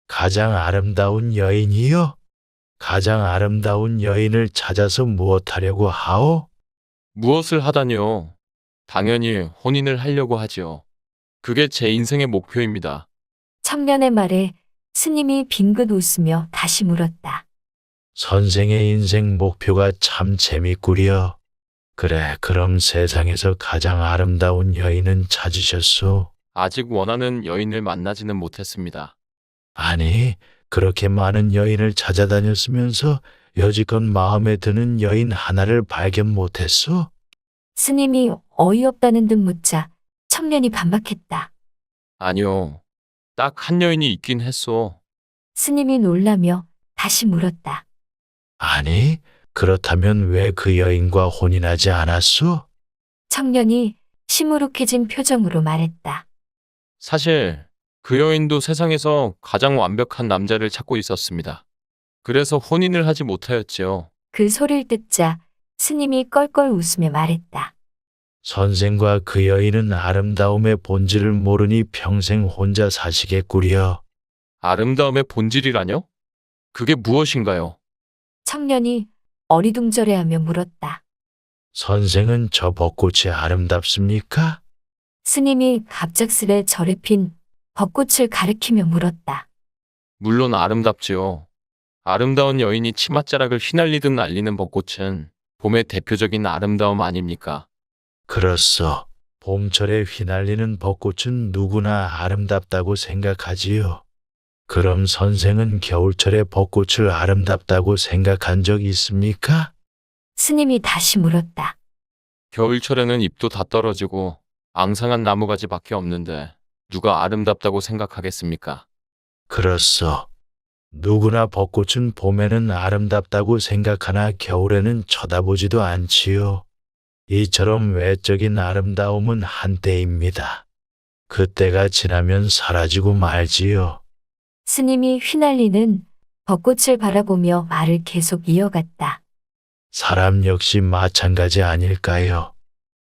가장 아름다운 여인이요? 가장 아름다운 여인을 찾아서 무엇하려고 하오? 무엇을 하다니요? 당연히 혼인을 하려고 하지요. 그게 제 인생의 목표입니다. 청년의 말에 스님이 빙긋 웃으며 다시 물었다. 선생의 인생 목표가 참 재밌구려. 그래, 그럼 세상에서 가장 아름다운 여인은 찾으셨소? 아직 원하는 여인을 만나지는 못했습니다. 아니, 그렇게 많은 여인을 찾아다녔으면서 여지껏 마음에 드는 여인 하나를 발견 못했소? 스님이 어이없다는 듯 묻자 청년이 반박했다. 아니요. 딱 한 여인이 있긴 했어. 스님이 놀라며 다시 물었다. 아니, 그렇다면 왜 그 여인과 혼인하지 않았소? 청년이 시무룩해진 표정으로 말했다. 사실 그 여인도 세상에서 가장 완벽한 남자를 찾고 있었습니다. 그래서 혼인을 하지 못하였지요. 그 소리를 듣자 스님이 껄껄 웃으며 말했다. 선생과 그 여인은 아름다움의 본질을 모르니 평생 혼자 사시겠구려. 아름다움의 본질이라뇨? 그게 무엇인가요? 청년이 어리둥절해하며 물었다. 선생은 저 벚꽃이 아름답습니까? 스님이 갑작스레 절에 핀 벚꽃을 가리키며 물었다. 물론 아름답지요. 아름다운 여인이 치맛자락을 휘날리듯 날리는 벚꽃은 봄의 대표적인 아름다움 아닙니까? 그렇소. 봄철에 휘날리는 벚꽃은 누구나 아름답다고 생각하지요. 그럼 선생은 겨울철에 벚꽃을 아름답다고 생각한 적 있습니까? 스님이 다시 물었다. 겨울철에는 잎도 다 떨어지고 앙상한 나무가지밖에 없는데 누가 아름답다고 생각하겠습니까? 그렇소. 누구나 벚꽃은 봄에는 아름답다고 생각하나 겨울에는 쳐다보지도 않지요. 이처럼 외적인 아름다움은 한때입니다. 그때가 지나면 사라지고 말지요. 스님이 휘날리는 벚꽃을 바라보며 말을 계속 이어갔다. 사람 역시 마찬가지 아닐까요?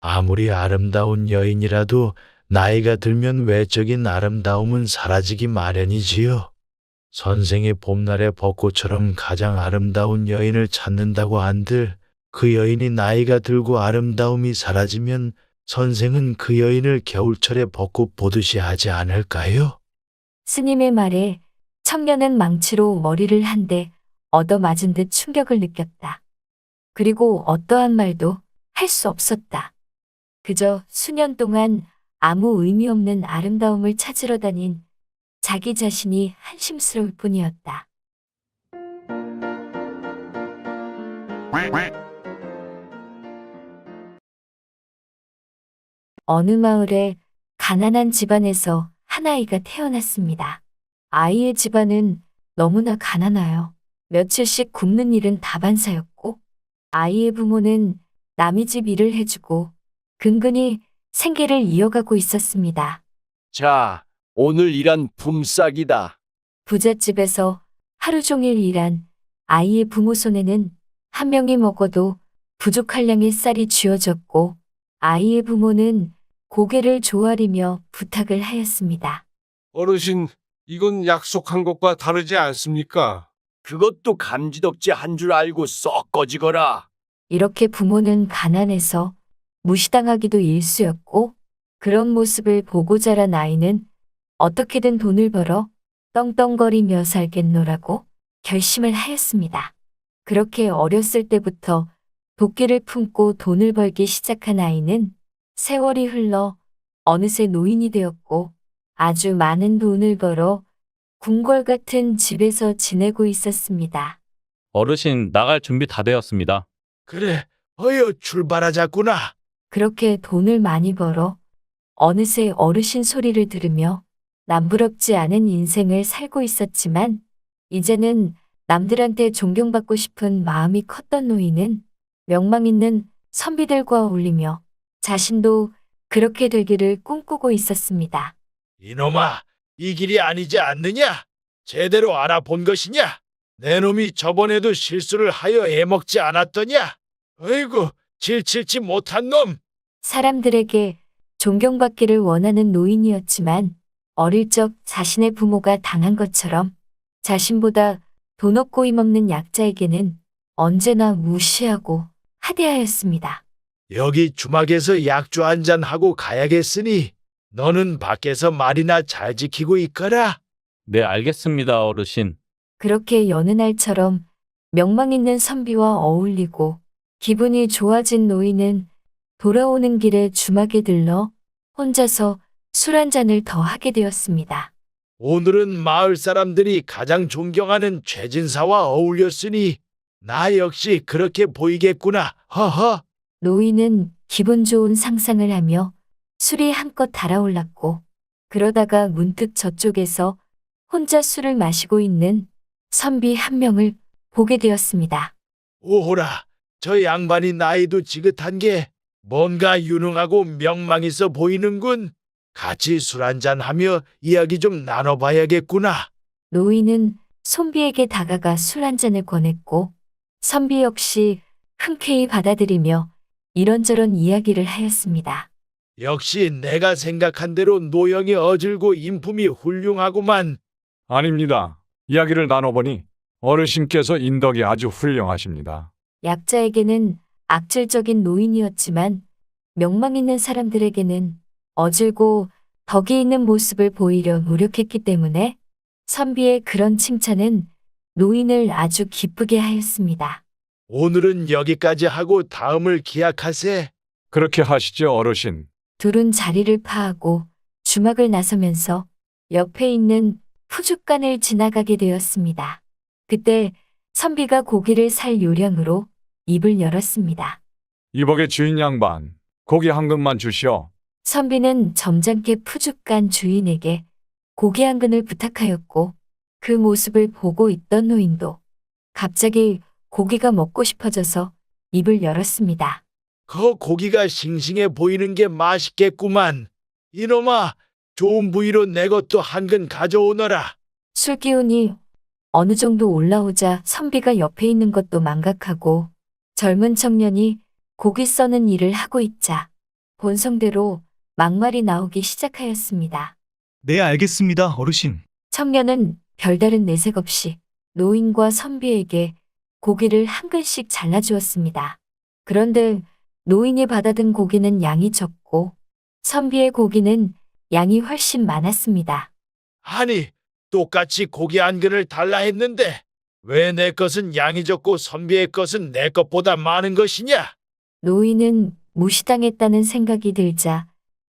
아무리 아름다운 여인이라도 나이가 들면 외적인 아름다움은 사라지기 마련이지요. 선생이 봄날의 벚꽃처럼 가장 아름다운 여인을 찾는다고 한들 그 여인이 나이가 들고 아름다움이 사라지면 선생은 그 여인을 겨울철의 벚꽃 보듯이 하지 않을까요? 스님의 말에 청년은 망치로 머리를 한 대 얻어맞은 듯 충격을 느꼈다. 그리고 어떠한 말도 할 수 없었다. 그저 수년 동안 아무 의미 없는 아름다움을 찾으러 다닌 자기 자신이 한심스러울 뿐이었다. 어느 마을에 가난한 집안에서 한 아이가 태어났습니다. 아이의 집안은 너무나 가난하여 며칠씩 굶는 일은 다반사였고 아이의 부모는 남의 집 일을 해주고 근근히 생계를 이어가고 있었습니다. 자, 오늘 일한 품삯이다. 부잣집에서 하루 종일 일한 아이의 부모 손에는 한 명이 먹어도 부족할 양의 쌀이 쥐어졌고 아이의 부모는 고개를 조아리며 부탁을 하였습니다. 어르신, 이건 약속한 것과 다르지 않습니까? 그것도 감지덕지 한 줄 알고 썩 꺼지거라. 이렇게 부모는 가난해서 무시당하기도 일쑤였고 그런 모습을 보고 자란 아이는 어떻게든 돈을 벌어 떵떵거리며 살겠노라고 결심을 하였습니다. 그렇게 어렸을 때부터 도끼를 품고 돈을 벌기 시작한 아이는 세월이 흘러 어느새 노인이 되었고 아주 많은 돈을 벌어 궁궐 같은 집에서 지내고 있었습니다. 어르신, 나갈 준비 다 되었습니다. 그래, 어여 출발하자꾸나. 그렇게 돈을 많이 벌어 어느새 어르신 소리를 들으며 남부럽지 않은 인생을 살고 있었지만 이제는 남들한테 존경받고 싶은 마음이 컸던 노인은 명망 있는 선비들과 어울리며 자신도 그렇게 되기를 꿈꾸고 있었습니다. 이놈아, 이 길이 아니지 않느냐? 제대로 알아본 것이냐? 내 놈이 저번에도 실수를 하여 애먹지 않았더냐? 어이구, 질칠치 못한 놈! 사람들에게 존경받기를 원하는 노인이었지만 어릴 적 자신의 부모가 당한 것처럼 자신보다 돈 없고 힘없는 약자에게는 언제나 무시하고 하대하였습니다. 여기 주막에서 약주 한잔 하고 가야겠으니 너는 밖에서 말이나 잘 지키고 있거라. 네, 알겠습니다, 어르신. 그렇게 여느 날처럼 명망 있는 선비와 어울리고 기분이 좋아진 노인은 돌아오는 길에 주막에 들러 혼자서 술 한 잔을 더 하게 되었습니다. 오늘은 마을 사람들이 가장 존경하는 최진사와 어울렸으니 나 역시 그렇게 보이겠구나. 허허. 노인은 기분 좋은 상상을 하며 술이 한껏 달아올랐고 그러다가 문득 저쪽에서 혼자 술을 마시고 있는 선비 한 명을 보게 되었습니다. 오호라, 저 양반이 나이도 지긋한 게 뭔가 유능하고 명망 있어 보이는군. 같이 술 한잔하며 이야기 좀 나눠봐야겠구나. 노인은 선비에게 다가가 술 한 잔을 권했고 선비 역시 흔쾌히 받아들이며 이런저런 이야기를 하였습니다. 역시 내가 생각한 대로 노형이 어질고 인품이 훌륭하구만. 아닙니다. 이야기를 나눠보니 어르신께서 인덕이 아주 훌륭하십니다. 약자에게는 악질적인 노인이었지만 명망 있는 사람들에게는 어질고 덕이 있는 모습을 보이려 노력했기 때문에 선비의 그런 칭찬은 노인을 아주 기쁘게 하였습니다. 오늘은 여기까지 하고 다음을 기약하세. 그렇게 하시죠, 어르신. 둘은 자리를 파하고 주막을 나서면서 옆에 있는 푸죽간을 지나가게 되었습니다. 그때 선비가 고기를 살 요량으로 입을 열었습니다. 이복의 주인 양반, 고기 한 근만 주시오. 선비는 점잖게 푸죽간 주인에게 고기 한 근을 부탁하였고 그 모습을 보고 있던 노인도 갑자기 고기가 먹고 싶어져서 입을 열었습니다. 그 고기가 싱싱해 보이는 게 맛있겠구만. 이놈아, 좋은 부위로 내 것도 한 근 가져오너라. 술 기운이 어느 정도 올라오자 선비가 옆에 있는 것도 망각하고 젊은 청년이 고기 써는 일을 하고 있자 본성대로 막말이 나오기 시작하였습니다. 네, 알겠습니다, 어르신. 청년은 별다른 내색 없이 노인과 선비에게 고기를 한 근씩 잘라주었습니다. 그런데 노인이 받아든 고기는 양이 적고 선비의 고기는 양이 훨씬 많았습니다. 아니, 똑같이 고기 한 근을 달라 했는데 왜 내 것은 양이 적고 선비의 것은 내 것보다 많은 것이냐? 노인은 무시당했다는 생각이 들자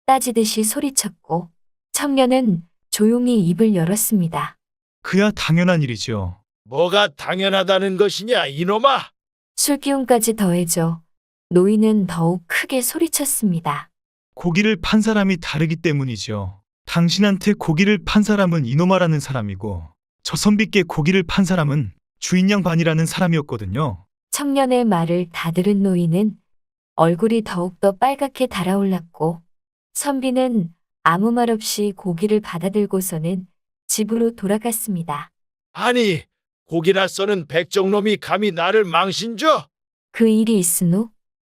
따지듯이 소리쳤고 청년은 조용히 입을 열었습니다. 그야 당연한 일이죠. 뭐가 당연하다는 것이냐, 이놈아? 술기운까지 더해져 노인은 더욱 크게 소리쳤습니다. 고기를 판 사람이 다르기 때문이죠. 당신한테 고기를 판 사람은 이노마라는 사람이고 저 선비께 고기를 판 사람은 주인 양반이라는 사람이었거든요. 청년의 말을 다 들은 노인은 얼굴이 더욱더 빨갛게 달아올랐고 선비는 아무 말 없이 고기를 받아들고서는 집으로 돌아갔습니다. 아니, 고기나 써는 백정놈이 감히 나를 망신줘? 그 일이 있은 후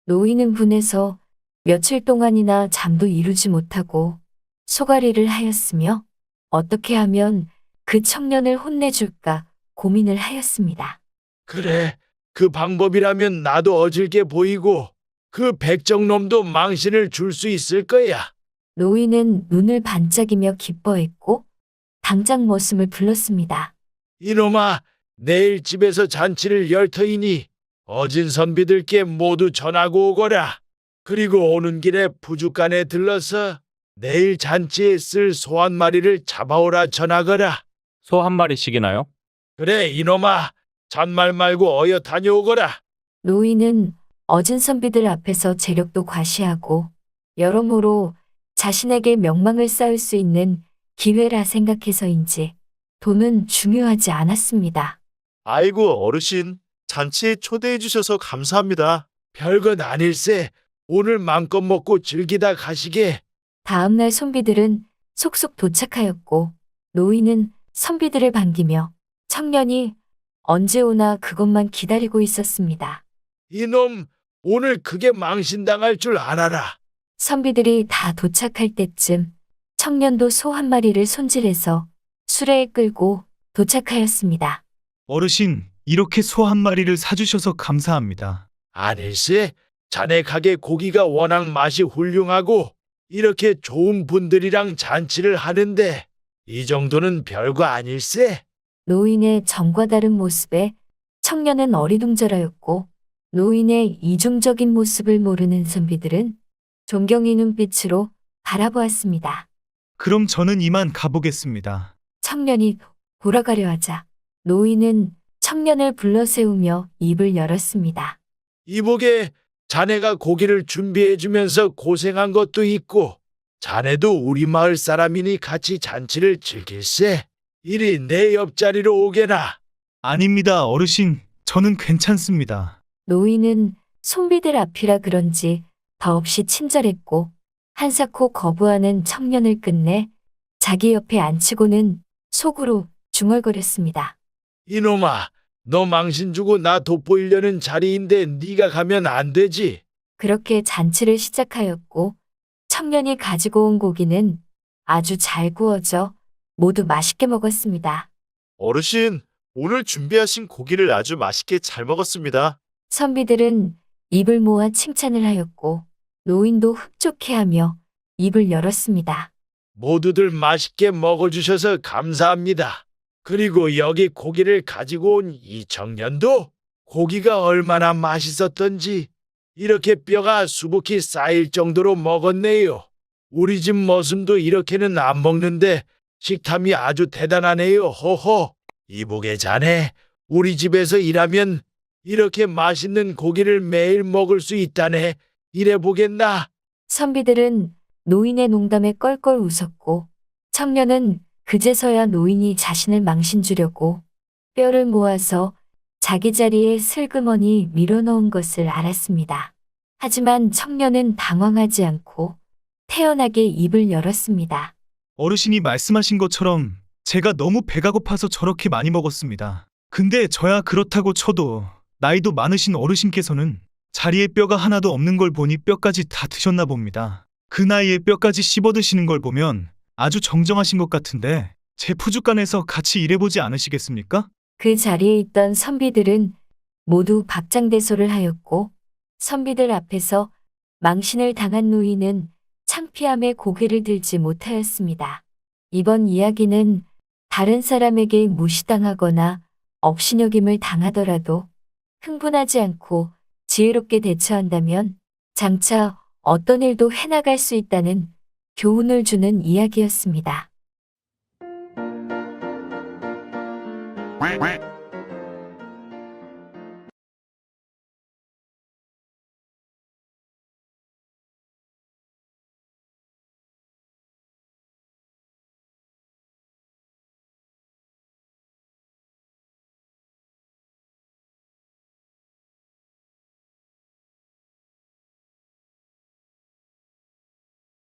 노인은 분해서 며칠 동안이나 잠도 이루지 못하고 소가리를 하였으며 어떻게 하면 그 청년을 혼내줄까 고민을 하였습니다. 그래, 그 방법이라면 나도 어질게 보이고 그 백정놈도 망신을 줄 수 있을 거야. 노인은 눈을 반짝이며 기뻐했고 당장 머슴을 불렀습니다. 이놈아, 내일 집에서 잔치를 열 터이니 어진 선비들께 모두 전하고 오거라. 그리고 오는 길에 부죽간에 들러서 내일 잔치에 쓸 소 한 마리를 잡아오라 전하거라. 소 한 마리씩이나요? 그래, 이놈아, 잔말 말고 어여 다녀오거라. 노인은 어진 선비들 앞에서 재력도 과시하고 여러모로 자신에게 명망을 쌓을 수 있는 기회라 생각해서인지 돈은 중요하지 않았습니다. 아이고, 어르신. 잔치에 초대해 주셔서 감사합니다. 별것 아닐세. 오늘 맘껏 먹고 즐기다 가시게. 다음날 선비들은 속속 도착하였고 노인은 선비들을 반기며 청년이 언제 오나 그것만 기다리고 있었습니다. 이놈, 오늘 크게 망신당할 줄 알아라. 선비들이 다 도착할 때쯤 청년도 소 한 마리를 손질해서 수레에 끌고 도착하였습니다. 어르신, 이렇게 소 한 마리를 사주셔서 감사합니다. 아닐세. 자네 가게 고기가 워낙 맛이 훌륭하고 이렇게 좋은 분들이랑 잔치를 하는데 이 정도는 별거 아닐세. 노인의 정과 다른 모습에 청년은 어리둥절하였고 노인의 이중적인 모습을 모르는 선비들은 존경의 눈빛으로 바라보았습니다. 그럼 저는 이만 가보겠습니다. 청년이 돌아가려 하자 노인은 청년을 불러 세우며 입을 열었습니다. 이복에 자네가 고기를 준비해 주면서 고생한 것도 있고 자네도 우리 마을 사람이니 같이 잔치를 즐길세. 이리 내 옆자리로 오게나. 아닙니다, 어르신. 저는 괜찮습니다. 노인은 손비들 앞이라 그런지 더없이 친절했고 한사코 거부하는 청년을 끝내 자기 옆에 앉히고는 속으로 중얼거렸습니다. 이놈아, 너 망신 주고 나 돋보이려는 자리인데 네가 가면 안 되지. 그렇게 잔치를 시작하였고 청년이 가지고 온 고기는 아주 잘 구워져 모두 맛있게 먹었습니다. 어르신, 오늘 준비하신 고기를 아주 맛있게 잘 먹었습니다. 선비들은 입을 모아 칭찬을 하였고 노인도 흡족해하며 입을 열었습니다. 모두들 맛있게 먹어주셔서 감사합니다. 그리고 여기 고기를 가지고 온 이 청년도 고기가 얼마나 맛있었던지 이렇게 뼈가 수북히 쌓일 정도로 먹었네요. 우리 집 머슴도 이렇게는 안 먹는데 식탐이 아주 대단하네요. 호호. 이복의 자네, 우리 집에서 일하면 이렇게 맛있는 고기를 매일 먹을 수 있다네. 이래 보겠나? 선비들은 노인의 농담에 껄껄 웃었고 청년은 그제서야 노인이 자신을 망신 주려고 뼈를 모아서 자기 자리에 슬그머니 밀어넣은 것을 알았습니다. 하지만 청년은 당황하지 않고 태연하게 입을 열었습니다. 어르신이 말씀하신 것처럼 제가 너무 배가 고파서 저렇게 많이 먹었습니다. 근데 저야 그렇다고 쳐도 나이도 많으신 어르신께서는 자리에 뼈가 하나도 없는 걸 보니 뼈까지 다 드셨나 봅니다. 그 나이에 뼈까지 씹어 드시는 걸 보면 아주 정정하신 것 같은데 제 푸주간에서 같이 일해보지 않으시겠습니까? 그 자리에 있던 선비들은 모두 박장대소를 하였고 선비들 앞에서 망신을 당한 노인은 창피함에 고개를 들지 못하였습니다. 이번 이야기는 다른 사람에게 무시당하거나 업신여김을 당하더라도 흥분하지 않고 지혜롭게 대처한다면 장차 어떤 일도 해나갈 수 있다는 교훈을 주는 이야기였습니다. quack, quack.